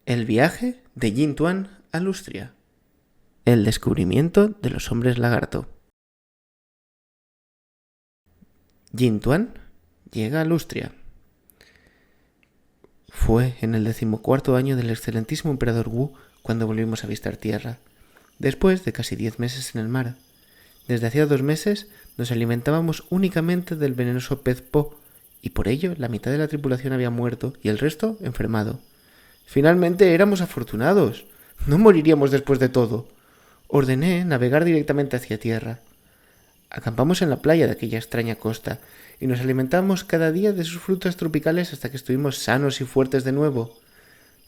El viaje de Jin Tuan a Lustria. El descubrimiento de los hombres lagarto. Jin Tuan llega a Lustria. Fue en el 14º año del excelentísimo emperador Wu cuando volvimos a avistar tierra, después de casi 10 meses en el mar. Desde hacía 2 meses nos alimentábamos únicamente del venenoso pez Po, y por ello la mitad de la tripulación había muerto y el resto enfermado. Finalmente éramos afortunados. No moriríamos después de todo. Ordené navegar directamente hacia tierra. Acampamos en la playa de aquella extraña costa y nos alimentamos cada día de sus frutas tropicales hasta que estuvimos sanos y fuertes de nuevo.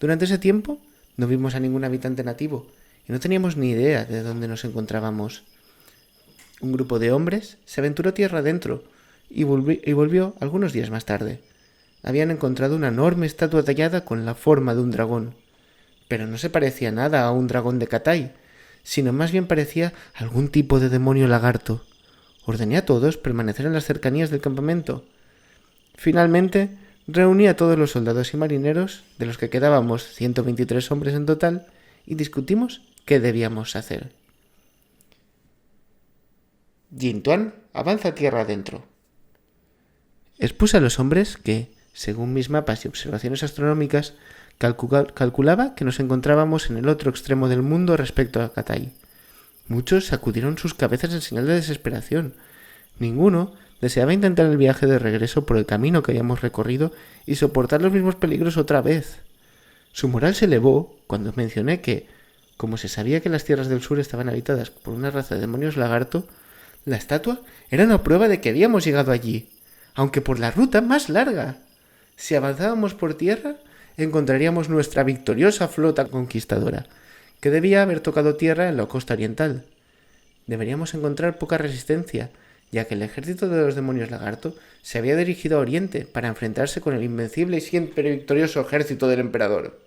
Durante ese tiempo no vimos a ningún habitante nativo y no teníamos ni idea de dónde nos encontrábamos. Un grupo de hombres se aventuró tierra adentro y volvió algunos días más tarde. Habían encontrado una enorme estatua tallada con la forma de un dragón. Pero no se parecía nada a un dragón de Katai, sino más bien parecía algún tipo de demonio lagarto. Ordené a todos permanecer en las cercanías del campamento. Finalmente, reuní a todos los soldados y marineros, de los que quedábamos 123 hombres en total, y discutimos qué debíamos hacer. Jin Tuan avanza tierra adentro. Expuse a los hombres que, según mis mapas y observaciones astronómicas, calculaba que nos encontrábamos en el otro extremo del mundo respecto a Katai. Muchos sacudieron sus cabezas en señal de desesperación. Ninguno deseaba intentar el viaje de regreso por el camino que habíamos recorrido y soportar los mismos peligros otra vez. Su moral se elevó cuando mencioné que, como se sabía que las tierras del sur estaban habitadas por una raza de demonios lagarto, la estatua era una prueba de que habíamos llegado allí, aunque por la ruta más larga. Si avanzábamos por tierra, encontraríamos nuestra victoriosa flota conquistadora, que debía haber tocado tierra en la costa oriental. Deberíamos encontrar poca resistencia, ya que el ejército de los demonios lagarto se había dirigido a oriente para enfrentarse con el invencible y siempre victorioso ejército del emperador.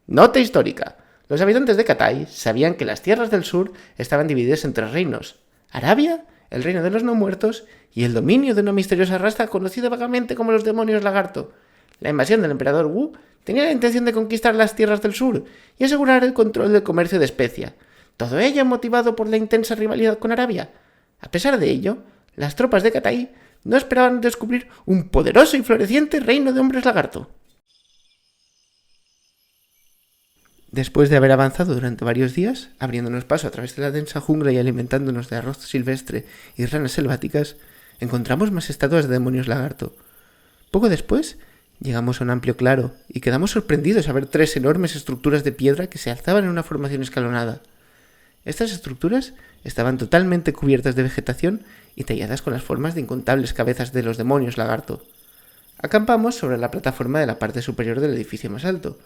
Nota histórica. Los habitantes de Katai sabían que las tierras del sur estaban divididas en 3 reinos: Arabia, el reino de los no muertos y el dominio de una misteriosa raza conocida vagamente como los demonios lagarto. La invasión del emperador Wu tenía la intención de conquistar las tierras del sur y asegurar el control del comercio de especia, todo ello motivado por la intensa rivalidad con Arabia. A pesar de ello, las tropas de Katai no esperaban descubrir un poderoso y floreciente reino de hombres lagarto. Después de haber avanzado durante varios días, abriéndonos paso a través de la densa jungla y alimentándonos de arroz silvestre y ranas selváticas, encontramos más estatuas de demonios lagarto. Poco después, llegamos a un amplio claro y quedamos sorprendidos al ver 3 enormes estructuras de piedra que se alzaban en una formación escalonada. Estas estructuras estaban totalmente cubiertas de vegetación y talladas con las formas de incontables cabezas de los demonios lagarto. Acampamos sobre la plataforma de la parte superior del edificio más alto,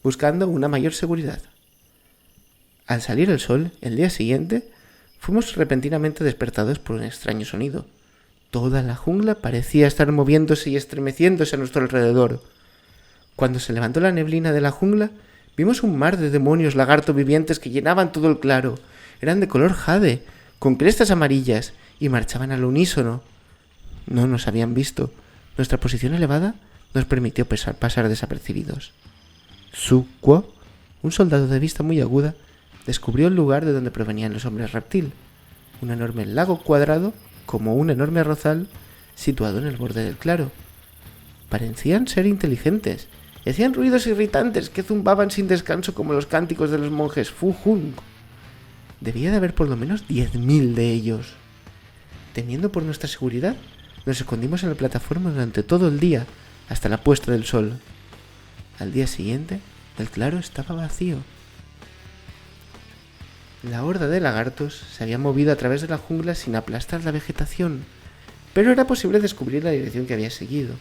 buscando una mayor seguridad. Al salir el sol, el día siguiente, fuimos repentinamente despertados por un extraño sonido. Toda la jungla parecía estar moviéndose y estremeciéndose a nuestro alrededor. Cuando se levantó la neblina de la jungla, vimos un mar de demonios lagarto vivientes que llenaban todo el claro. Eran de color jade, con crestas amarillas, y marchaban al unísono. No nos habían visto. Nuestra posición elevada nos permitió pasar desapercibidos. Su Kuo, un soldado de vista muy aguda, descubrió el lugar de donde provenían los hombres reptil, un enorme lago cuadrado, como un enorme arrozal, situado en el borde del claro. Parecían ser inteligentes y hacían ruidos irritantes que zumbaban sin descanso como los cánticos de los monjes Fu Hung. Debía de haber por lo menos 10.000 de ellos. Temiendo por nuestra seguridad, nos escondimos en la plataforma durante todo el día, hasta la puesta del sol. Al día siguiente, el claro estaba vacío. La horda de lagartos se había movido a través de la jungla sin aplastar la vegetación, pero era posible descubrir la dirección que había seguido.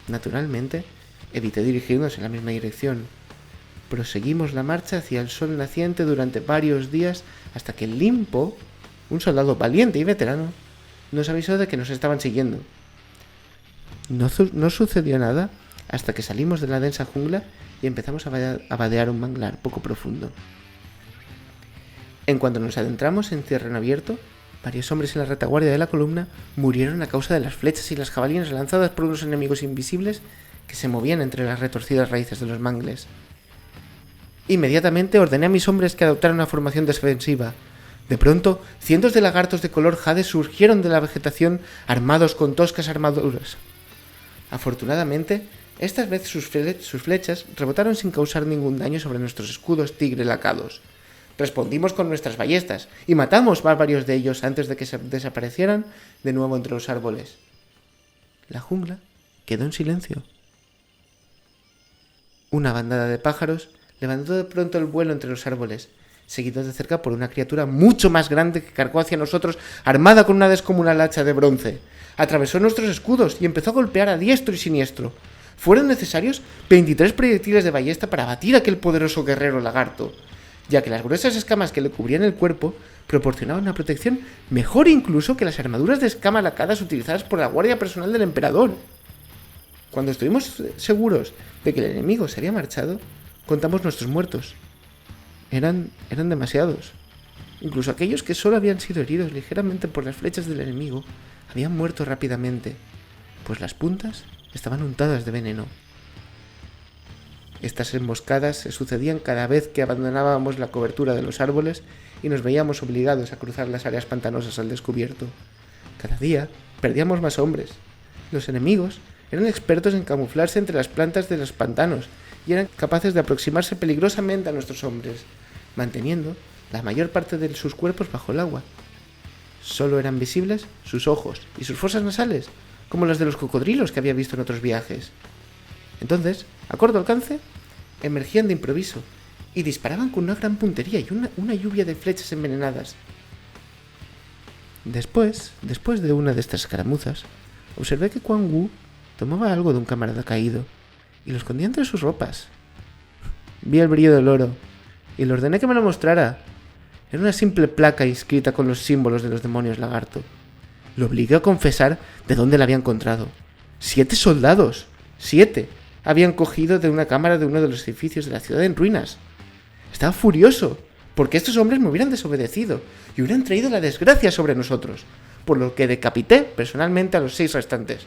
Naturalmente, evité dirigirnos en la misma dirección. Proseguimos la marcha hacia el sol naciente durante varios días hasta que Limpo, un soldado valiente y veterano, nos avisó de que nos estaban siguiendo. No sucedió nada hasta que salimos de la densa jungla y empezamos a vadear un manglar poco profundo. En cuanto nos adentramos en terreno abierto, varios hombres en la retaguardia de la columna murieron a causa de las flechas y las jabalinas lanzadas por unos enemigos invisibles que se movían entre las retorcidas raíces de los mangles. Inmediatamente ordené a mis hombres que adoptaran una formación defensiva. De pronto, cientos de lagartos de color jade surgieron de la vegetación armados con toscas armaduras. Afortunadamente, esta vez sus flechas rebotaron sin causar ningún daño sobre nuestros escudos tigre lacados. Respondimos con nuestras ballestas y matamos a varios de ellos antes de que desaparecieran de nuevo entre los árboles. La jungla quedó en silencio. Una bandada de pájaros levantó de pronto el vuelo entre los árboles, seguido de cerca por una criatura mucho más grande que cargó hacia nosotros armada con una descomunal hacha de bronce. Atravesó nuestros escudos y empezó a golpear a diestro y siniestro. Fueron necesarios 23 proyectiles de ballesta para abatir a aquel poderoso guerrero lagarto, ya que las gruesas escamas que le cubrían el cuerpo proporcionaban una protección mejor incluso que las armaduras de escama lacadas utilizadas por la guardia personal del emperador. Cuando estuvimos seguros de que el enemigo se había marchado, contamos nuestros muertos. Eran demasiados. Incluso aquellos que solo habían sido heridos ligeramente por las flechas del enemigo habían muerto rápidamente, pues las puntas estaban untadas de veneno. Estas emboscadas se sucedían cada vez que abandonábamos la cobertura de los árboles y nos veíamos obligados a cruzar las áreas pantanosas al descubierto. Cada día perdíamos más hombres. Los enemigos eran expertos en camuflarse entre las plantas de los pantanos y eran capaces de aproximarse peligrosamente a nuestros hombres, manteniendo la mayor parte de sus cuerpos bajo el agua. Solo eran visibles sus ojos y sus fosas nasales, como las de los cocodrilos que había visto en otros viajes. Entonces, a corto alcance, emergían de improviso y disparaban con una gran puntería y una lluvia de flechas envenenadas. Después de una de estas escaramuzas, observé que Quan Wu tomaba algo de un camarada caído y lo escondía entre sus ropas. Vi el brillo del oro y le ordené que me lo mostrara. Era una simple placa inscrita con los símbolos de los demonios lagarto. Lo obligué a confesar de dónde la había encontrado. 7 soldados, 7, habían cogido de una cámara de uno de los edificios de la ciudad en ruinas. Estaba furioso, porque estos hombres me hubieran desobedecido y hubieran traído la desgracia sobre nosotros, por lo que decapité personalmente a los 6 restantes.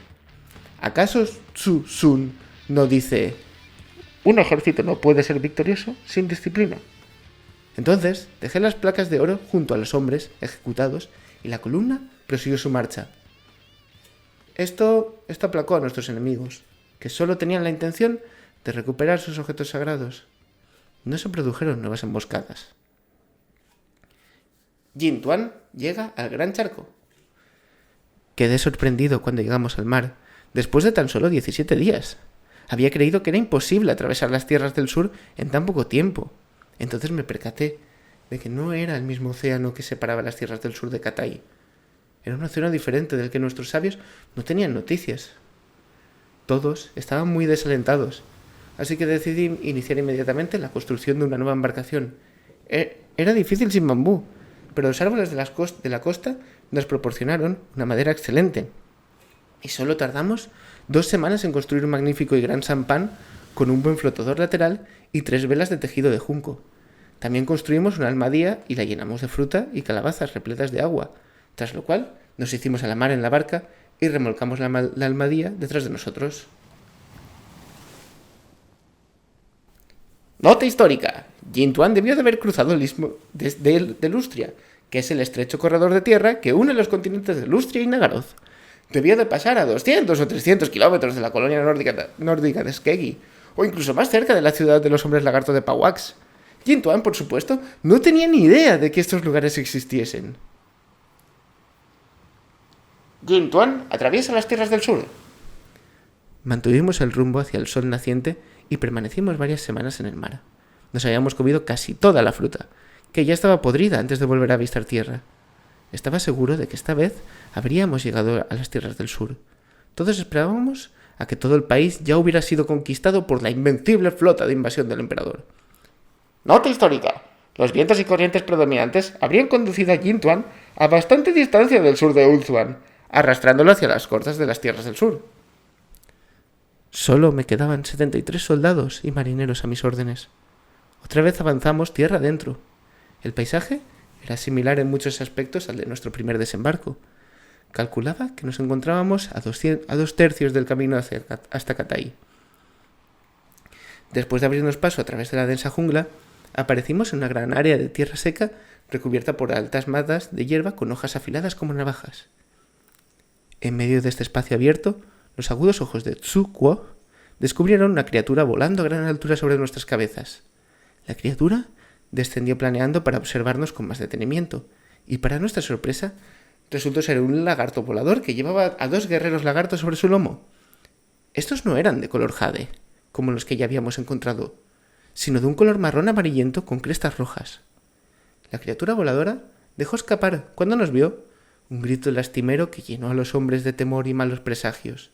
¿Acaso Tzu Sun no dice: un ejército no puede ser victorioso sin disciplina? Entonces dejé las placas de oro junto a los hombres ejecutados y la columna prosiguió su marcha. Esto aplacó a nuestros enemigos, que solo tenían la intención de recuperar sus objetos sagrados. No se produjeron nuevas emboscadas. Jin Tuan llega al gran charco. Quedé sorprendido cuando llegamos al mar, después de tan solo 17 días. Había creído que era imposible atravesar las tierras del sur en tan poco tiempo. Entonces me percaté de que no era el mismo océano que separaba las tierras del sur de Cathay. Era un océano diferente del que nuestros sabios no tenían noticias. Todos estaban muy desalentados, así que decidí iniciar inmediatamente la construcción de una nueva embarcación. Era difícil sin bambú, pero los árboles de la costa nos proporcionaron una madera excelente. Y solo tardamos 2 semanas en construir un magnífico y gran sampan con un buen flotador lateral y 3 velas de tejido de junco. También construimos una almadía y la llenamos de fruta y calabazas repletas de agua, tras lo cual nos hicimos a la mar en la barca y remolcamos la almadía detrás de nosotros. Nota histórica. Jin Tuan debió de haber cruzado el istmo de Lustria, que es el estrecho corredor de tierra que une los continentes de Lustria y Nagaroth. Debió de pasar a 200 o 300 kilómetros de la colonia nórdica de Skegi, o incluso más cerca de la ciudad de los hombres lagarto de Pawax. Jin Tuan, por supuesto, no tenía ni idea de que estos lugares existiesen. Jin Tuan atraviesa las tierras del sur. Mantuvimos el rumbo hacia el sol naciente y permanecimos varias semanas en el mar. Nos habíamos comido casi toda la fruta, que ya estaba podrida antes de volver a avistar tierra. Estaba seguro de que esta vez habríamos llegado a las tierras del sur. Todos esperábamos a que todo el país ya hubiera sido conquistado por la invencible flota de invasión del emperador. Nota histórica. Los vientos y corrientes predominantes habrían conducido a Jin Tuan a bastante distancia del sur de Ulthuan, arrastrándolo hacia las costas de las tierras del sur. Solo me quedaban 73 soldados y marineros a mis órdenes. Otra vez avanzamos tierra adentro. El paisaje era similar en muchos aspectos al de nuestro primer desembarco. Calculaba que nos encontrábamos a 2 tercios del camino hasta Cathay. Después de abrirnos paso a través de la densa jungla, aparecimos en una gran área de tierra seca recubierta por altas matas de hierba con hojas afiladas como navajas. En medio de este espacio abierto, los agudos ojos de Tsukuo descubrieron una criatura volando a gran altura sobre nuestras cabezas. La criatura descendió planeando para observarnos con más detenimiento, y para nuestra sorpresa, resultó ser un lagarto volador que llevaba a 2 guerreros lagartos sobre su lomo. Estos no eran de color jade, como los que ya habíamos encontrado, sino de un color marrón amarillento con crestas rojas. La criatura voladora dejó escapar, cuando nos vio, un grito lastimero que llenó a los hombres de temor y malos presagios.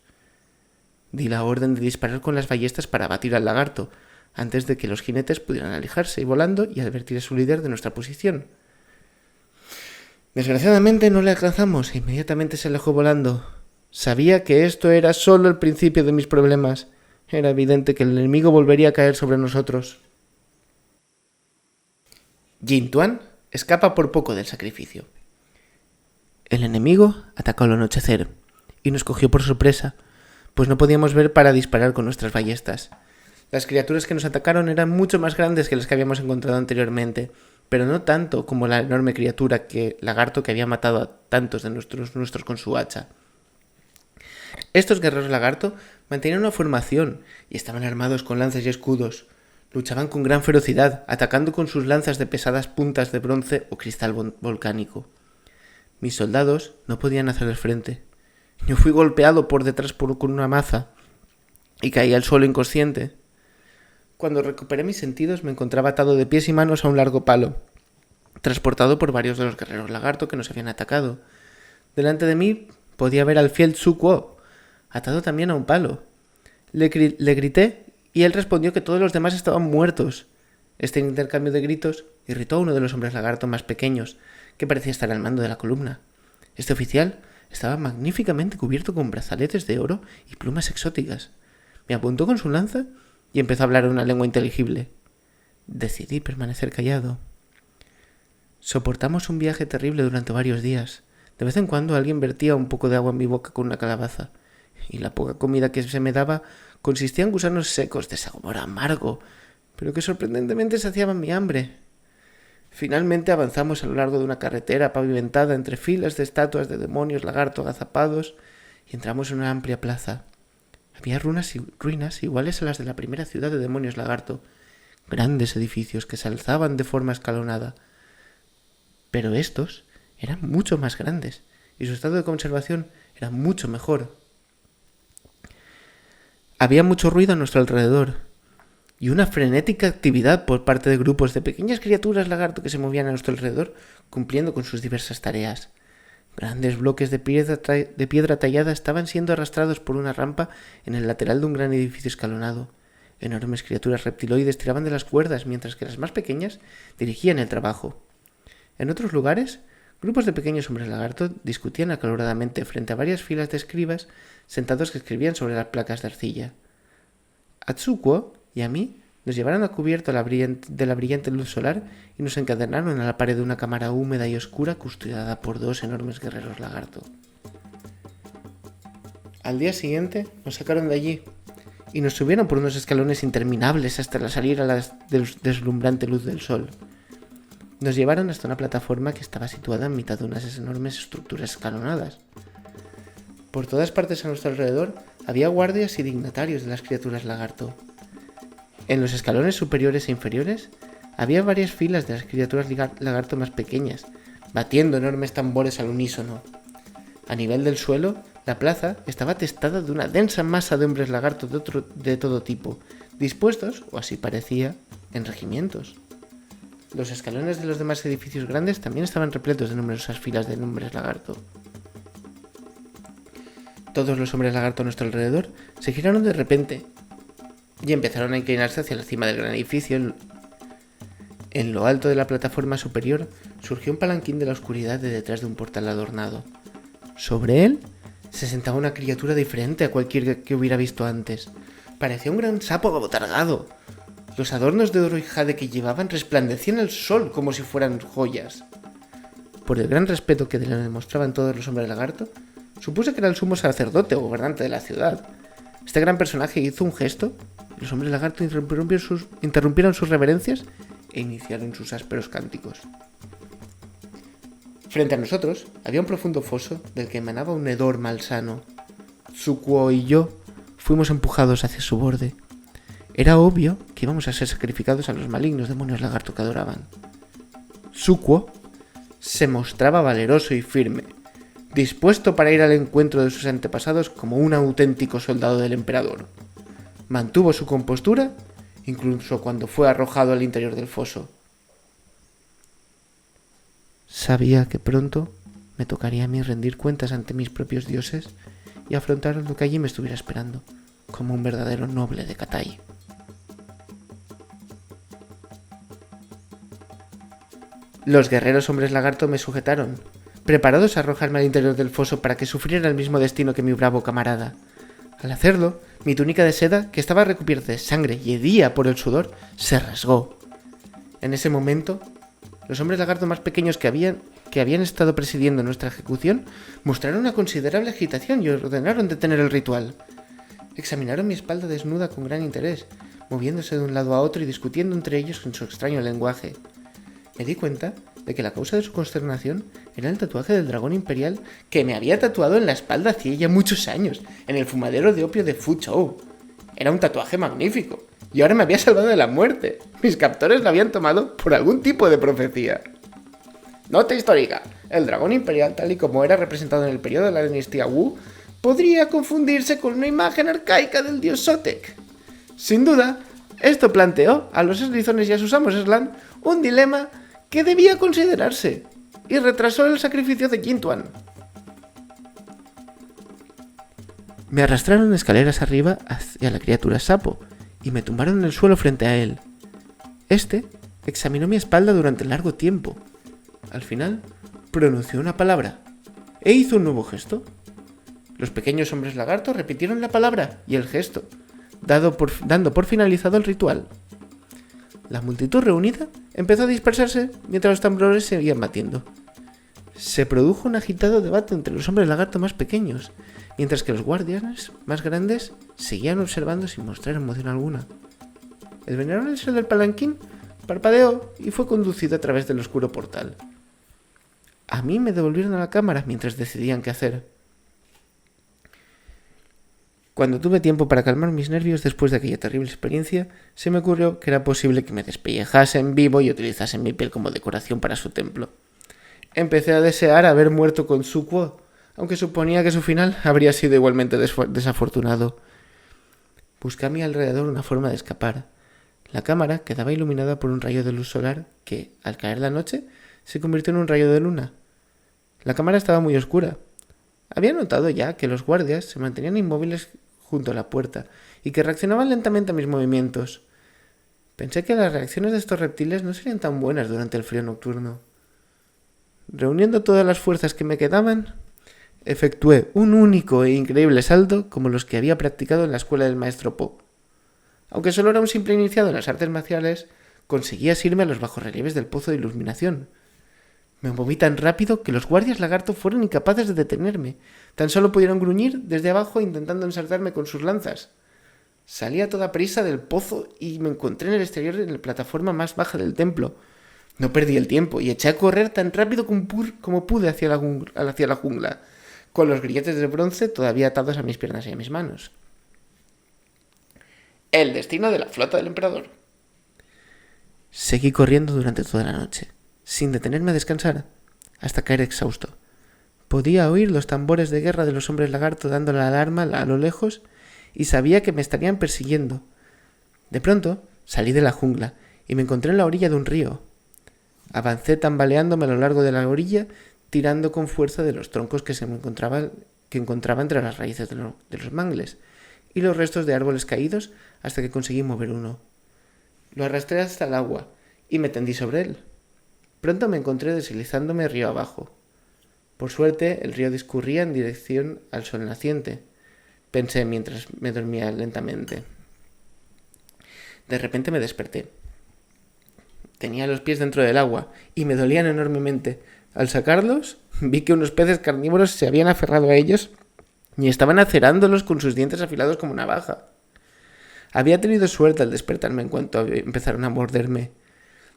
Di la orden de disparar con las ballestas para abatir al lagarto, antes de que los jinetes pudieran alejarse volando y advertir a su líder de nuestra posición. Desgraciadamente no le alcanzamos e inmediatamente se alejó volando. Sabía que esto era solo el principio de mis problemas. Era evidente que el enemigo volvería a caer sobre nosotros. Jin Tuan escapa por poco del sacrificio. El enemigo atacó al anochecer y nos cogió por sorpresa, pues no podíamos ver para disparar con nuestras ballestas. Las criaturas que nos atacaron eran mucho más grandes que las que habíamos encontrado anteriormente, pero no tanto como la enorme criatura lagarto que había matado a tantos de nuestros con su hacha. Estos guerreros lagarto mantenían una formación y estaban armados con lanzas y escudos. Luchaban con gran ferocidad, atacando con sus lanzas de pesadas puntas de bronce o cristal volcánico. Mis soldados no podían hacerles frente. Yo fui golpeado por detrás con una maza y caí al suelo inconsciente. Cuando recuperé mis sentidos me encontraba atado de pies y manos a un largo palo, transportado por varios de los guerreros lagarto que nos habían atacado. Delante de mí podía ver al fiel Tsukuo, atado también a un palo. Le grité y él respondió que todos los demás estaban muertos. Este intercambio de gritos irritó a uno de los hombres lagarto más pequeños, que parecía estar al mando de la columna. Este oficial estaba magníficamente cubierto con brazaletes de oro y plumas exóticas. Me apuntó con su lanza y empezó a hablar una lengua inteligible. Decidí permanecer callado. Soportamos un viaje terrible durante varios días. De vez en cuando alguien vertía un poco de agua en mi boca con una calabaza, y la poca comida que se me daba consistía en gusanos secos de sabor amargo, pero que sorprendentemente saciaban mi hambre. Finalmente avanzamos a lo largo de una carretera pavimentada entre filas de estatuas de demonios lagarto agazapados y entramos en una amplia plaza. Había ruinas iguales a las de la primera ciudad de demonios lagarto, grandes edificios que se alzaban de forma escalonada. Pero estos eran mucho más grandes y su estado de conservación era mucho mejor. Había mucho ruido a nuestro alrededor y una frenética actividad por parte de grupos de pequeñas criaturas lagarto que se movían a nuestro alrededor cumpliendo con sus diversas tareas. Grandes bloques de piedra tallada estaban siendo arrastrados por una rampa en el lateral de un gran edificio escalonado. Enormes criaturas reptiloides tiraban de las cuerdas, mientras que las más pequeñas dirigían el trabajo. En otros lugares, grupos de pequeños hombres lagarto discutían acaloradamente frente a varias filas de escribas sentados que escribían sobre las placas de arcilla. A Tsukuo y a mí nos llevaron a cubierto de la brillante luz solar y nos encadenaron a la pared de una cámara húmeda y oscura custodiada por 2 enormes guerreros lagarto. Al día siguiente nos sacaron de allí y nos subieron por unos escalones interminables hasta salir a la deslumbrante luz del sol. Nos llevaron hasta una plataforma que estaba situada en mitad de unas enormes estructuras escalonadas. Por todas partes a nuestro alrededor había guardias y dignatarios de las criaturas lagarto. En los escalones superiores e inferiores había varias filas de las criaturas lagarto más pequeñas, batiendo enormes tambores al unísono. A nivel del suelo, la plaza estaba atestada de una densa masa de hombres lagarto de todo tipo, dispuestos, o así parecía, en regimientos. Los escalones de los demás edificios grandes también estaban repletos de numerosas filas de hombres lagarto. Todos los hombres lagarto a nuestro alrededor se giraron de repente y empezaron a inclinarse hacia la cima del gran edificio. En lo alto de la plataforma superior surgió un palanquín de la oscuridad de detrás de un portal adornado. Sobre él se sentaba una criatura diferente a cualquier que hubiera visto antes. Parecía un gran sapo abotargado. Los adornos de oro y jade que llevaban resplandecían al sol como si fueran joyas. Por el gran respeto que le demostraban todos los hombres lagarto, supuse que era el sumo sacerdote o gobernante de la ciudad. Este gran personaje hizo un gesto los hombres lagarto interrumpieron sus reverencias e iniciaron sus ásperos cánticos. Frente a nosotros había un profundo foso del que emanaba un hedor malsano. Tsukuo y yo fuimos empujados hacia su borde. Era obvio que íbamos a ser sacrificados a los malignos demonios lagarto que adoraban. Tsukuo se mostraba valeroso y firme, dispuesto para ir al encuentro de sus antepasados como un auténtico soldado del emperador. Mantuvo su compostura incluso cuando fue arrojado al interior del foso. Sabía que pronto me tocaría a mí rendir cuentas ante mis propios dioses y afrontar lo que allí me estuviera esperando, como un verdadero noble de Katai. Los guerreros hombres lagarto me sujetaron, preparados a arrojarme al interior del foso para que sufriera el mismo destino que mi bravo camarada. Al hacerlo, mi túnica de seda, que estaba recubierta de sangre y hedía por el sudor, se rasgó. En ese momento, los hombres lagarto más pequeños que habían estado presidiendo nuestra ejecución mostraron una considerable agitación y ordenaron detener el ritual. Examinaron mi espalda desnuda con gran interés, moviéndose de un lado a otro y discutiendo entre ellos en su extraño lenguaje. Me di cuenta de que la causa de su consternación era el tatuaje del dragón imperial que me había tatuado en la espalda hacía ya muchos años, en el fumadero de opio de Fuzhou. Era un tatuaje magnífico, y ahora me había salvado de la muerte. Mis captores lo habían tomado por algún tipo de profecía. Nota histórica: el dragón imperial, tal y como era representado en el periodo de la dinastía Wu, podría confundirse con una imagen arcaica del dios Sotek. Sin duda, esto planteó a los eslizones y a sus amos Slan un dilema que debía considerarse, y retrasó el sacrificio de Jintuan. Me arrastraron escaleras arriba hacia la criatura sapo, y me tumbaron en el suelo frente a él. Este examinó mi espalda durante largo tiempo. Al final, pronunció una palabra, e hizo un nuevo gesto. Los pequeños hombres lagarto repitieron la palabra y el gesto, dando por finalizado el ritual. La multitud reunida empezó a dispersarse mientras los tambores seguían batiendo. Se produjo un agitado debate entre los hombres lagarto más pequeños, mientras que los guardianes más grandes seguían observando sin mostrar emoción alguna. El venerable ser del palanquín parpadeó y fue conducido a través del oscuro portal. A mí me devolvieron a la cámara mientras decidían qué hacer. Cuando tuve tiempo para calmar mis nervios después de aquella terrible experiencia, se me ocurrió que era posible que me despellejase en vivo y utilizase mi piel como decoración para su templo. Empecé a desear haber muerto con Tsukuo, aunque suponía que su final habría sido igualmente desafortunado. Busqué a mi alrededor una forma de escapar. La cámara quedaba iluminada por un rayo de luz solar que, al caer la noche, se convirtió en un rayo de luna. La cámara estaba muy oscura. Había notado ya que los guardias se mantenían inmóviles junto a la puerta y que reaccionaban lentamente a mis movimientos. Pensé que las reacciones de estos reptiles no serían tan buenas durante el frío nocturno. Reuniendo todas las fuerzas que me quedaban, efectué un único e increíble salto como los que había practicado en la escuela del maestro Po. Aunque solo era un simple iniciado en las artes marciales, conseguí asirme a los bajorrelieves del pozo de iluminación. Me moví tan rápido que los guardias lagarto fueron incapaces de detenerme. Tan solo pudieron gruñir desde abajo intentando ensartarme con sus lanzas. Salí a toda prisa del pozo y me encontré en el exterior en la plataforma más baja del templo. No perdí el tiempo y eché a correr tan rápido como pude hacia la jungla, con los grilletes de bronce todavía atados a mis piernas y a mis manos. El destino de la flota del emperador. Seguí corriendo durante toda la noche, sin detenerme a descansar, hasta caer exhausto. Podía oír los tambores de guerra de los hombres lagarto dando la alarma a lo lejos y sabía que me estarían persiguiendo. De pronto salí de la jungla y me encontré en la orilla de un río. Avancé tambaleándome a lo largo de la orilla, tirando con fuerza de los troncos que encontraba entre las raíces de los mangles y los restos de árboles caídos hasta que conseguí mover uno. Lo arrastré hasta el agua y me tendí sobre él. Pronto me encontré deslizándome río abajo. Por suerte, el río discurría en dirección al sol naciente, pensé mientras me dormía lentamente. De repente me desperté. Tenía los pies dentro del agua y me dolían enormemente. Al sacarlos, vi que unos peces carnívoros se habían aferrado a ellos y estaban acerándolos con sus dientes afilados como navaja. Había tenido suerte al despertarme en cuanto empezaron a morderme.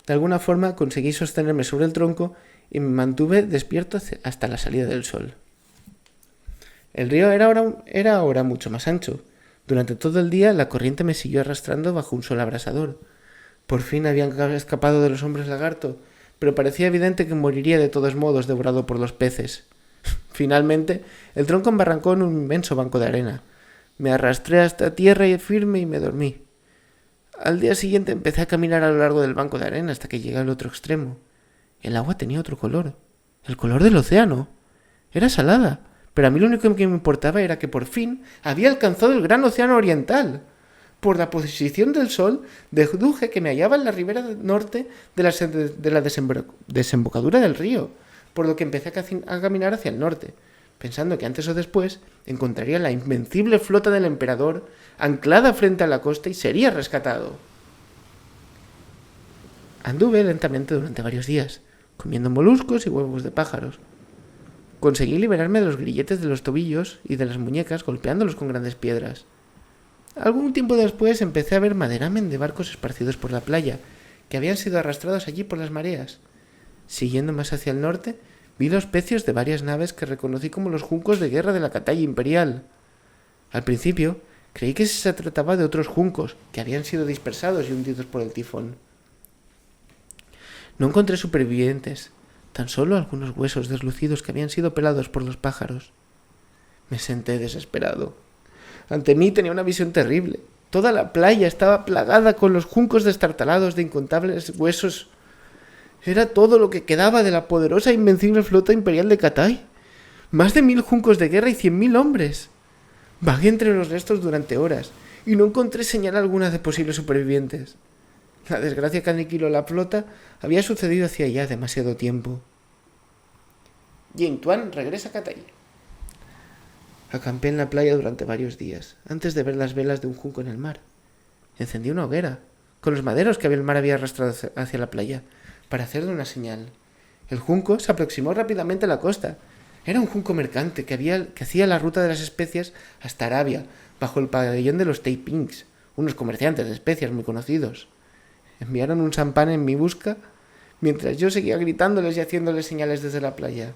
De alguna forma conseguí sostenerme sobre el tronco y me mantuve despierto hasta la salida del sol. El río era ahora mucho más ancho. Durante todo el día la corriente me siguió arrastrando bajo un sol abrasador. Por fin habían escapado de los hombres lagarto, pero parecía evidente que moriría de todos modos devorado por los peces. Finalmente, el tronco embarrancó en un inmenso banco de arena. Me arrastré hasta tierra firme y me dormí. Al día siguiente empecé a caminar a lo largo del banco de arena hasta que llegué al otro extremo. El agua tenía otro color, el color del océano. Era salada, pero a mí lo único que me importaba era que por fin había alcanzado el gran océano oriental. Por la posición del sol, deduje que me hallaba en la ribera norte de la desembocadura del río, por lo que empecé a caminar hacia el norte, pensando que antes o después encontraría la invencible flota del emperador anclada frente a la costa y sería rescatado. Anduve lentamente durante varios días, comiendo moluscos y huevos de pájaros. Conseguí liberarme de los grilletes de los tobillos y de las muñecas golpeándolos con grandes piedras. Algún tiempo después empecé a ver maderamen de barcos esparcidos por la playa, que habían sido arrastrados allí por las mareas. Siguiendo más hacia el norte, vi los pecios de varias naves que reconocí como los juncos de guerra de la Catalla Imperial. Al principio, creí que se trataba de otros juncos, que habían sido dispersados y hundidos por el tifón. No encontré supervivientes, tan solo algunos huesos deslucidos que habían sido pelados por los pájaros. Me senté desesperado. Ante mí tenía una visión terrible. Toda la playa estaba plagada con los juncos destartalados de incontables huesos. Era todo lo que quedaba de la poderosa e invencible flota imperial de Cathay. Más de 1000 juncos de guerra y 100.000 hombres. Vagué entre los restos durante horas y no encontré señal alguna de posibles supervivientes. La desgracia que aniquiló la flota había sucedido hacía ya demasiado tiempo. Jing Tuan regresa a Cathay. Acampé en la playa durante varios días, antes de ver las velas de un junco en el mar. Encendí una hoguera, con los maderos que el mar había arrastrado hacia la playa, para hacerle una señal. El junco se aproximó rápidamente a la costa. Era un junco mercante que hacía la ruta de las especias hasta Arabia, bajo el pabellón de los Taipings, unos comerciantes de especias muy conocidos. Enviaron un champán en mi busca, mientras yo seguía gritándoles y haciéndoles señales desde la playa.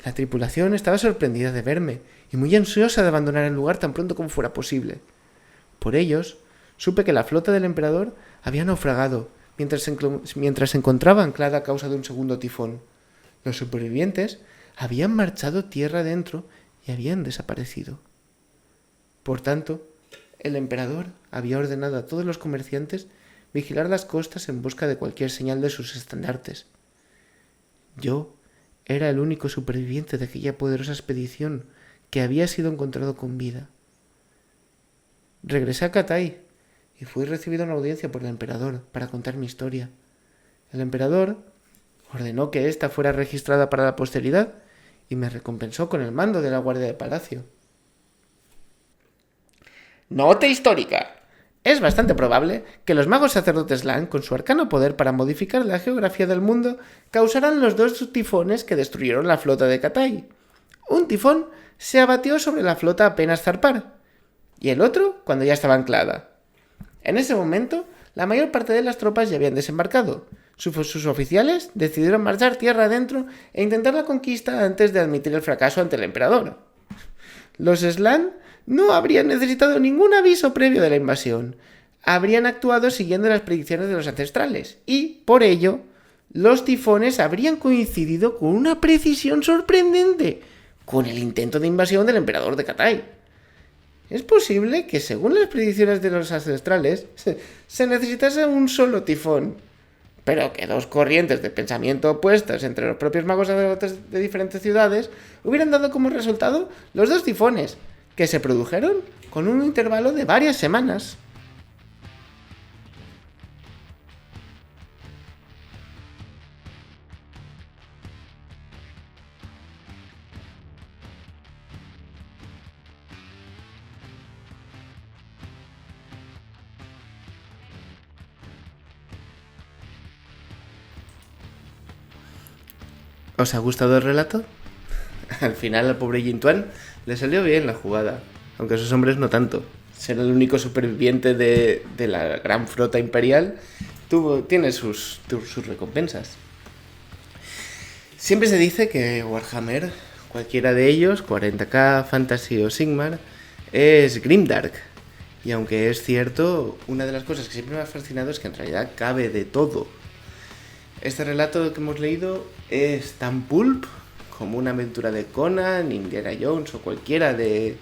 La tripulación estaba sorprendida de verme y muy ansiosa de abandonar el lugar tan pronto como fuera posible. Por ellos, supe que la flota del emperador había naufragado mientras se encontraba anclada a causa de un segundo tifón. Los supervivientes habían marchado tierra adentro y habían desaparecido. Por tanto, el emperador había ordenado a todos los comerciantes vigilar las costas en busca de cualquier señal de sus estandartes. Yo era el único superviviente de aquella poderosa expedición que había sido encontrado con vida. Regresé a Cathay y fui recibido en audiencia por el emperador para contar mi historia. El emperador ordenó que ésta fuera registrada para la posteridad y me recompensó con el mando de la guardia de palacio. Nota histórica. Es bastante probable que los magos sacerdotes Lan, con su arcano poder para modificar la geografía del mundo, causaran los dos tifones que destruyeron la flota de Cathay. Un tifón se abatió sobre la flota apenas zarpar, y el otro cuando ya estaba anclada. En ese momento, la mayor parte de las tropas ya habían desembarcado. Sus oficiales decidieron marchar tierra adentro e intentar la conquista antes de admitir el fracaso ante el emperador. Los Slan no habrían necesitado ningún aviso previo de la invasión. Habrían actuado siguiendo las predicciones de los ancestrales y, por ello, los tifones habrían coincidido con una precisión sorprendente con el intento de invasión del emperador de Cathay. Es posible que, según las predicciones de los ancestrales, se necesitase un solo tifón, pero que dos corrientes de pensamiento opuestas entre los propios magos sacerdotes de diferentes ciudades hubieran dado como resultado los dos tifones, que se produjeron con un intervalo de varias semanas. ¿Os ha gustado el relato? Al final al pobre Jing Tuan le salió bien la jugada, aunque a sus hombres no tanto. ser el único superviviente de la gran flota imperial, tiene sus recompensas. Siempre se dice que Warhammer, cualquiera de ellos, 40k, Fantasy o Sigmar, es grimdark. Y aunque es cierto, una de las cosas que siempre me ha fascinado es que en realidad cabe de todo. Este relato que hemos leído es tan pulp como una aventura de Conan, Indiana Jones o cualquiera de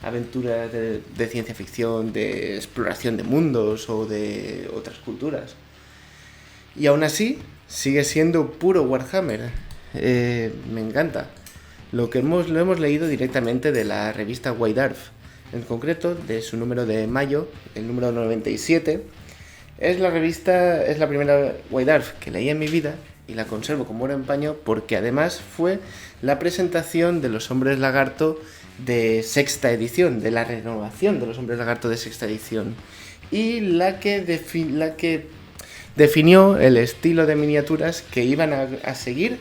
aventuras de ciencia ficción, de exploración de mundos o de otras culturas. Y aún así, sigue siendo puro Warhammer. Me encanta. Lo hemos leído directamente de la revista White Dwarf, en concreto de su número de mayo, el número 97. Es la primera White Dwarf que leí en mi vida y la conservo como oro en paño porque además fue la presentación de los Hombres Lagarto de sexta edición, de la renovación de los Hombres Lagarto de sexta edición, y la que definió el estilo de miniaturas que iban a seguir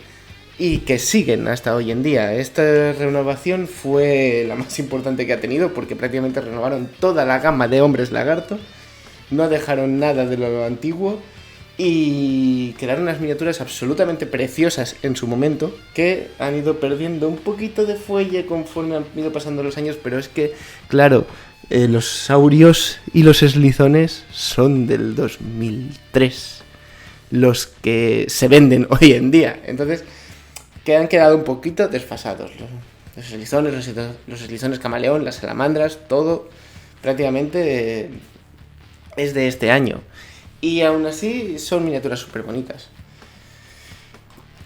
y que siguen hasta hoy en día. Esta renovación fue la más importante que ha tenido porque prácticamente renovaron toda la gama de Hombres Lagarto, no dejaron nada de lo antiguo y quedaron unas miniaturas absolutamente preciosas en su momento que han ido perdiendo un poquito de fuelle conforme han ido pasando los años, pero es que, claro, los saurios y los eslizones son del 2003, los que se venden hoy en día, entonces que han quedado un poquito desfasados. Los eslizones camaleón, las salamandras, todo prácticamente es de este año. Y aún así son miniaturas súper bonitas.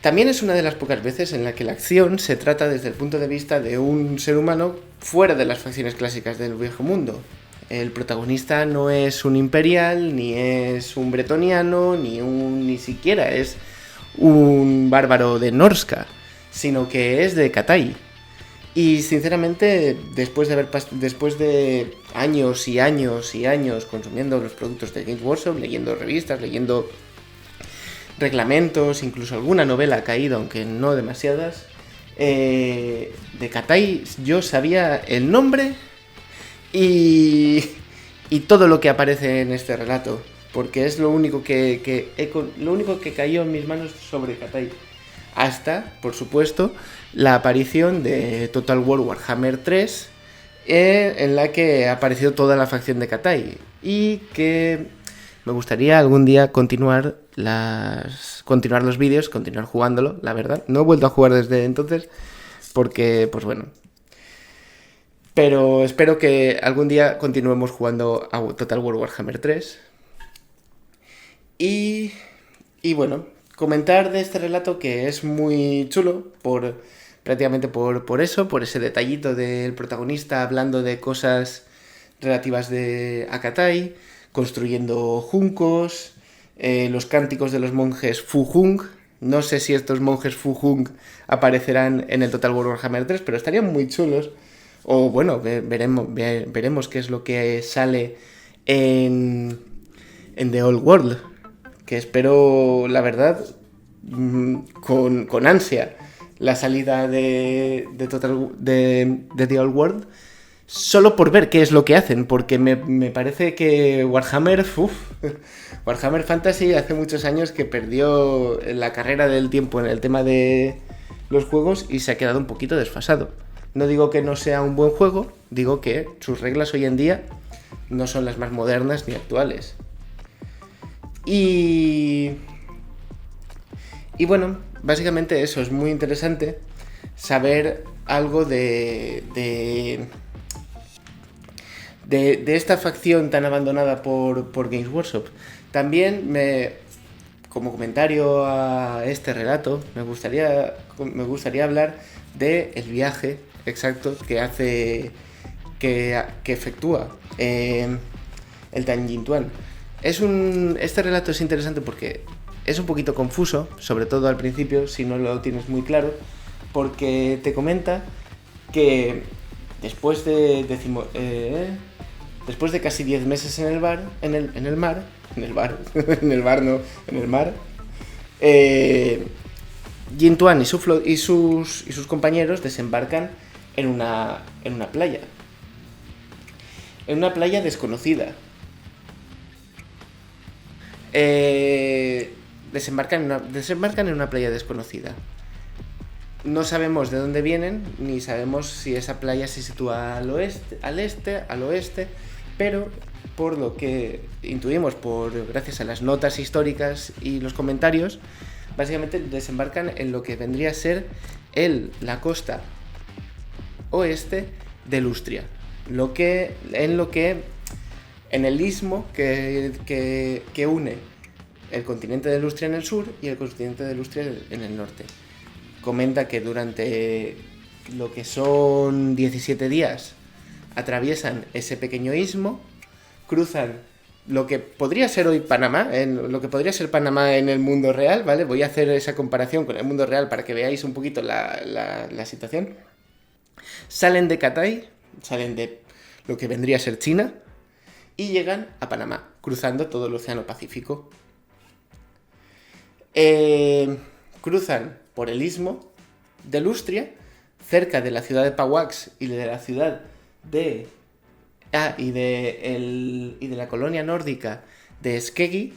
También es una de las pocas veces en la que la acción se trata desde el punto de vista de un ser humano fuera de las facciones clásicas del viejo mundo. El protagonista no es un imperial, ni es un bretoniano, ni siquiera es un bárbaro de Norska, sino que es de Cathay. Y sinceramente, después de años y años y años consumiendo los productos de Games Workshop, leyendo revistas, leyendo reglamentos, incluso alguna novela ha caído, aunque no demasiadas, de Cathay yo sabía el nombre y todo lo que aparece en este relato, porque es lo único que cayó en mis manos sobre Cathay. Hasta, por supuesto, la aparición de Total War Warhammer 3, en la que ha aparecido toda la facción de Cathay, y que me gustaría algún día continuar los vídeos, continuar jugándolo, la verdad. No he vuelto a jugar desde entonces, porque, pues bueno. Pero espero que algún día continuemos jugando a Total War Warhammer 3. Y bueno, comentar de este relato que es muy chulo prácticamente por ese detallito del protagonista hablando de cosas relativas a Cathay, construyendo juncos, los cánticos de los monjes Fu-Hung. No sé si estos monjes Fu-Hung aparecerán en el Total War Warhammer 3, pero estarían muy chulos. O bueno, veremos qué es lo que sale en The Old World, que espero, la verdad, con ansia la salida de The Old World, solo por ver qué es lo que hacen, porque me parece que Warhammer Fantasy hace muchos años que perdió la carrera del tiempo en el tema de los juegos y se ha quedado un poquito desfasado. No digo que no sea un buen juego, digo que sus reglas hoy en día no son las más modernas ni actuales. Y bueno, básicamente eso, es muy interesante saber algo de esta facción tan abandonada por Games Workshop. También como comentario a este relato, me gustaría hablar del viaje exacto que efectúa el Tan Yin Tuan. Este relato es interesante porque es un poquito confuso, sobre todo al principio, si no lo tienes muy claro, porque te comenta que después de casi 10 meses en el mar, Yin Tuan y sus compañeros desembarcan en una playa. en una playa desconocida. Desembarcan en una playa desconocida. No sabemos de dónde vienen, ni sabemos si esa playa se sitúa al oeste, al este, al oeste, pero por lo que intuimos, gracias a las notas históricas y los comentarios, básicamente desembarcan en lo que vendría a ser la costa oeste de Lustria, en el istmo que une el continente de Lustria en el sur y el continente de Lustria en el norte. Comenta que durante lo que son 17 días atraviesan ese pequeño istmo, cruzan lo que podría ser hoy Panamá, lo que podría ser Panamá en el mundo real, ¿vale? Voy a hacer esa comparación con el mundo real para que veáis un poquito la situación. Salen de Catay, salen de lo que vendría a ser China, y llegan a Panamá, cruzando todo el Océano Pacífico. Cruzan por el istmo de Lustria, cerca de la ciudad de Pauax y de la ciudad de y de la colonia nórdica de Skegi,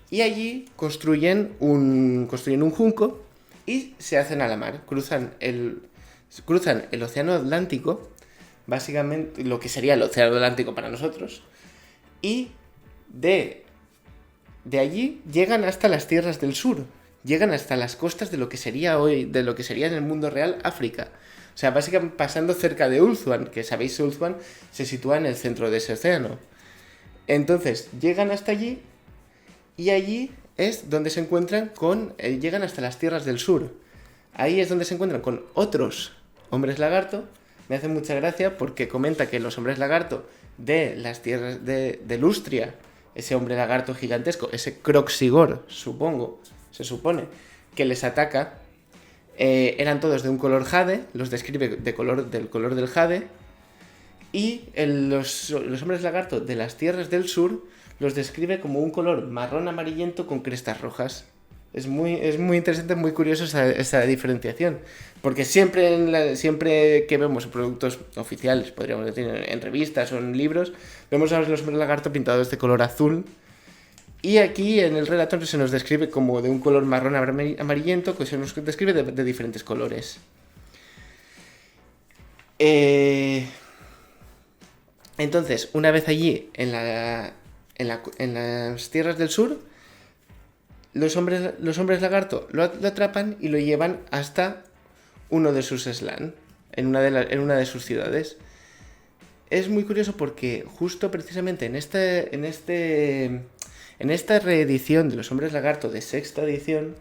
y allí construyen un junco y se hacen a la mar. Cruzan el océano Atlántico, básicamente lo que sería el océano Atlántico para nosotros, y de allí llegan hasta las tierras del sur, llegan hasta las costas de lo que sería hoy, de lo que sería en el mundo real África. O sea, básicamente pasando cerca de Ulthuan, que sabéis, Ulthuan se sitúa en el centro de ese océano. Entonces, llegan hasta allí, y allí es donde se encuentran llegan hasta las tierras del sur. Ahí es donde se encuentran con otros hombres lagarto. Me hace mucha gracia porque comenta que los hombres lagarto de las tierras de Lustria, ese hombre lagarto gigantesco, ese Kroxigor, se supone, que les ataca, eran todos de un color jade, los describe del color del jade, y los hombres lagarto de las tierras del sur los describe como un color marrón amarillento con crestas rojas. Es muy interesante, muy curioso esa diferenciación, porque siempre que vemos productos oficiales, podríamos decir, en revistas o en libros, vemos a los hombres lagarto pintados de color azul, y aquí en el relato se nos describe como de un color marrón amarillento, que se nos describe de diferentes colores. Entonces, una vez allí en las tierras del sur, los hombres lagarto lo atrapan y lo llevan hasta uno de sus slan, en una de sus ciudades. Es muy curioso porque justo precisamente en esta reedición de los hombres lagarto de sexta edición,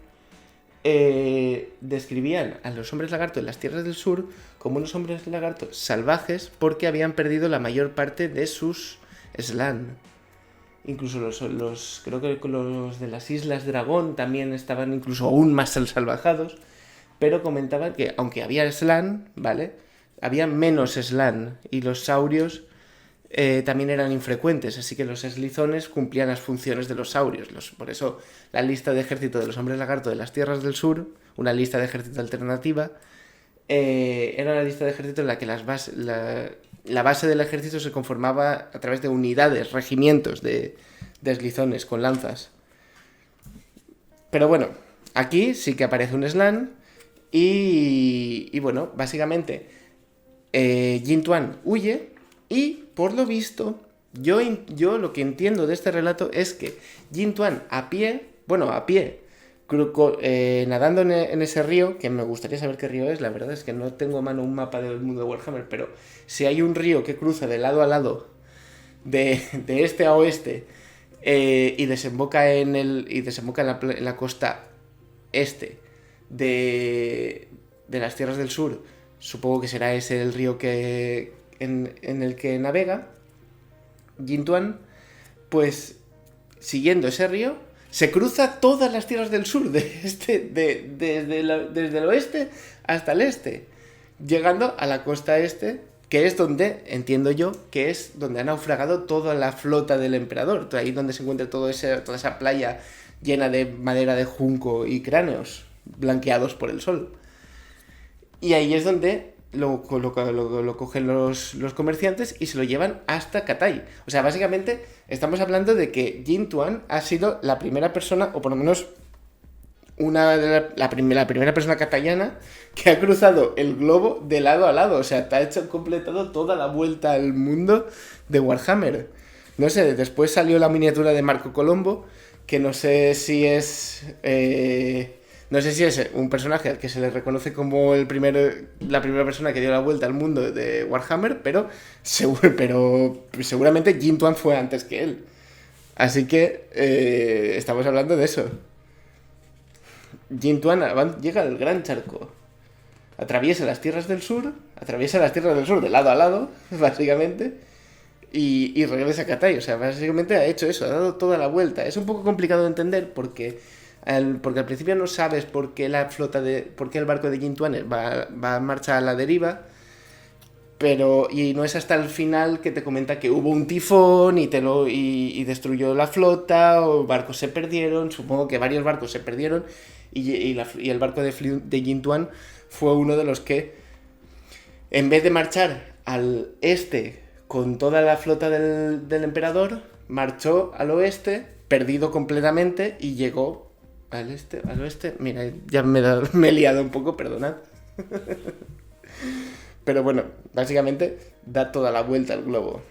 describían a los hombres lagarto de las tierras del sur como unos hombres lagarto salvajes porque habían perdido la mayor parte de sus slan. Incluso creo que los de las Islas Dragón también estaban incluso aún más salvajados, pero comentaban que aunque había slan, ¿vale?, había menos slan, y los saurios también eran infrecuentes, así que los eslizones cumplían las funciones de los saurios. Por eso la lista de ejército de los hombres lagarto de las tierras del sur, una lista de ejército alternativa, era una lista de ejército en la que la base del ejército se conformaba a través de unidades, regimientos de eslizones con lanzas. Pero bueno, aquí sí que aparece un slan y bueno, básicamente Jin Tuan huye y, por lo visto, yo lo que entiendo de este relato es que Jin Tuan a pie, nadando en ese río, que me gustaría saber qué río es, la verdad es que no tengo a mano un mapa del mundo de Warhammer, pero si hay un río que cruza de lado a lado, de este a oeste, y desemboca en la costa este de las tierras del sur, supongo que será ese el río en el que navega Jin Tuan, pues siguiendo ese río se cruza todas las tierras del sur, desde el oeste hasta el este, llegando a la costa este, que es donde, entiendo yo, que es donde ha naufragado toda la flota del emperador, ahí donde se encuentra toda esa playa llena de madera de junco y cráneos blanqueados por el sol. Y ahí es donde lo cogen los comerciantes y se lo llevan hasta Cathay. O sea, básicamente estamos hablando de que Jin Tuan ha sido la primera persona, o por lo menos la primera persona catayana que ha cruzado el globo de lado a lado. O sea, te ha completado toda la vuelta al mundo de Warhammer. No sé, después salió la miniatura de Marco Colombo, que no sé si es un personaje al que se le reconoce como la primera persona que dio la vuelta al mundo de Warhammer, pero seguramente Jin Tuan fue antes que él. Así que estamos hablando de eso. Jin Tuan llega al Gran Charco, atraviesa las tierras del sur de lado a lado, básicamente, y regresa a Cathay. O sea, básicamente ha hecho eso, ha dado toda la vuelta. Es un poco complicado de entender porque al principio no sabes por qué el barco de Jin Tuan va a marcha a la deriva, y no es hasta el final que te comenta que hubo un tifón y destruyó la flota, o barcos se perdieron. Supongo que varios barcos se perdieron y el barco de Jin Tuan fue uno de los que, en vez de marchar al este con toda la flota del emperador, marchó al oeste, perdido completamente, y llegó al oeste. Mira, ya me he liado un poco, perdonad. Pero bueno, básicamente da toda la vuelta al globo.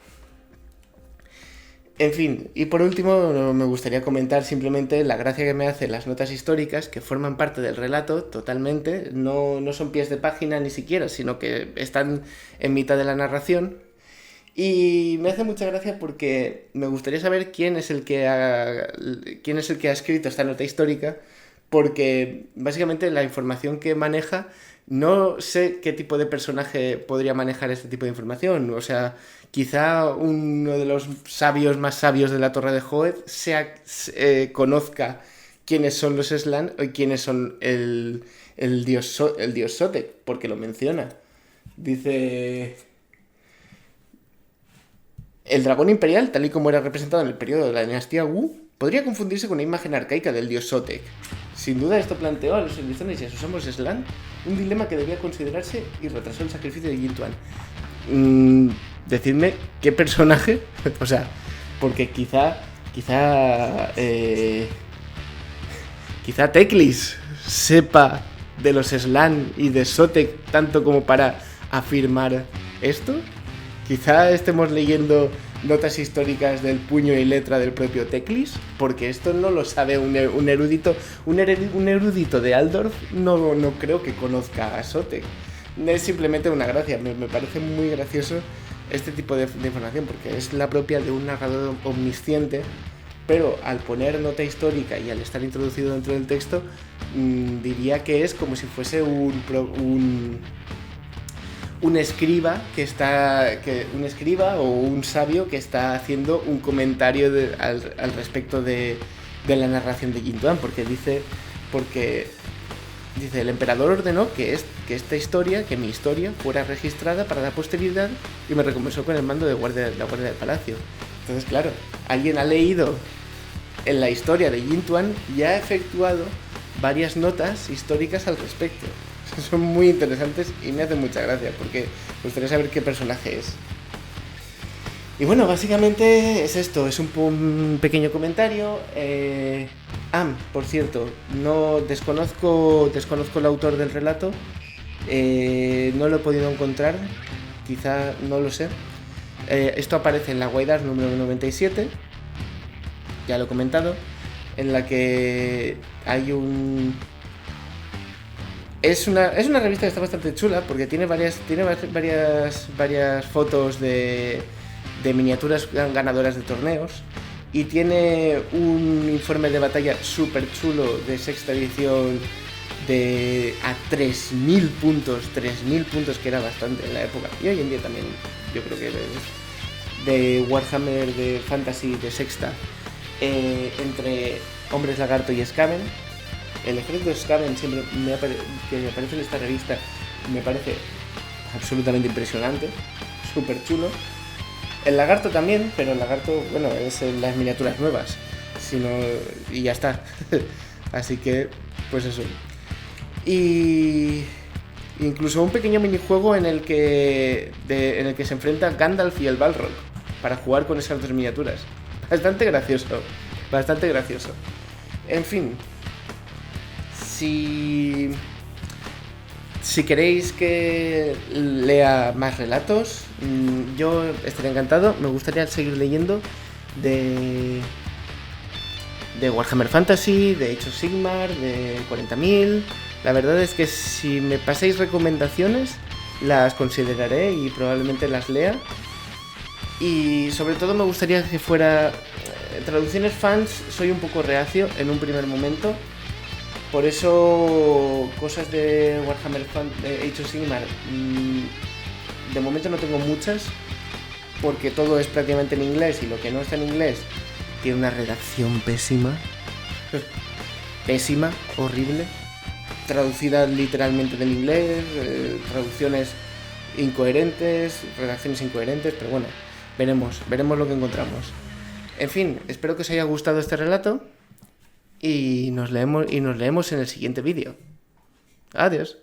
En fin, y por último me gustaría comentar simplemente la gracia que me hacen las notas históricas, que forman parte del relato totalmente. No son pies de página ni siquiera, sino que están en mitad de la narración. Y me hace mucha gracia porque me gustaría saber quién es el que ha escrito esta nota histórica, porque básicamente la información que maneja, no sé qué tipo de personaje podría manejar este tipo de información. O sea, quizá uno de los sabios más sabios de la Torre de Hoeth conozca quiénes son los Slann y quiénes son el dios Sotek, porque lo menciona. Dice: el dragón imperial, tal y como era representado en el periodo de la dinastía Wu, podría confundirse con una imagen arcaica del dios Sotek. Sin duda esto planteó a los civilizanos y a sus amos Slann un dilema que debía considerarse y retrasó el sacrificio de Jin Tuan. Decidme qué personaje, o sea, porque quizá Teclis sepa de los Slann y de Sotek tanto como para afirmar esto. Quizá estemos leyendo notas históricas del puño y letra del propio Teclis, porque esto no lo sabe un erudito. Un erudito de Aldorf no creo que conozca a Sotek. Es simplemente una gracia. Me parece muy gracioso este tipo de información, porque es la propia de un narrador omnisciente, pero al poner nota histórica y al estar introducido dentro del texto, diría que es como si fuese un escriba un escriba o un sabio que está haciendo un comentario al respecto de la narración de Jin Tuan, porque dice el emperador ordenó que mi historia fuera registrada para la posteridad y me recompensó con el mando de la guardia del palacio. Entonces, claro, alguien ha leído en la historia de Jin Tuan y ha efectuado varias notas históricas al respecto. Son muy interesantes y me hacen mucha gracia, porque me gustaría saber qué personaje es. Y bueno, básicamente es esto, es un pequeño comentario. Por cierto, no desconozco el autor del relato, no lo he podido encontrar, quizá no lo sé. Esto aparece en la Guaidar número 97, ya lo he comentado, en la que hay Es una revista que está bastante chula, porque tiene varias fotos de miniaturas ganadoras de torneos, y tiene un informe de batalla súper chulo de sexta edición a 3.000 puntos, que era bastante en la época, y hoy en día también yo creo que de Warhammer, de Fantasy, de sexta, entre Hombres Lagarto y Skaven. El ejército de Skaven que me aparece en esta revista me parece absolutamente impresionante, súper chulo. El lagarto también, pero el lagarto, bueno, es en las miniaturas nuevas, y ya está. Así que, pues eso. Y Incluso un pequeño minijuego en el que se enfrenta Gandalf y el Balrog para jugar con esas dos miniaturas. Bastante gracioso, bastante gracioso. En fin, si queréis que lea más relatos, yo estaré encantado. Me gustaría seguir leyendo de Warhammer Fantasy, de Age of Sigmar, de 40.000. La verdad es que si me pasáis recomendaciones, las consideraré y probablemente las lea. Y sobre todo me gustaría que fuera traducciones fans. Soy un poco reacio en un primer momento. Por eso cosas de Warhammer de Age of Sigmar de momento no tengo muchas, porque todo es prácticamente en inglés y lo que no está en inglés tiene una redacción pésima. Pésima, horrible. Traducidas literalmente del inglés, traducciones incoherentes, redacciones incoherentes, pero bueno, veremos lo que encontramos. En fin, espero que os haya gustado este relato y nos leemos en el siguiente vídeo. Adiós.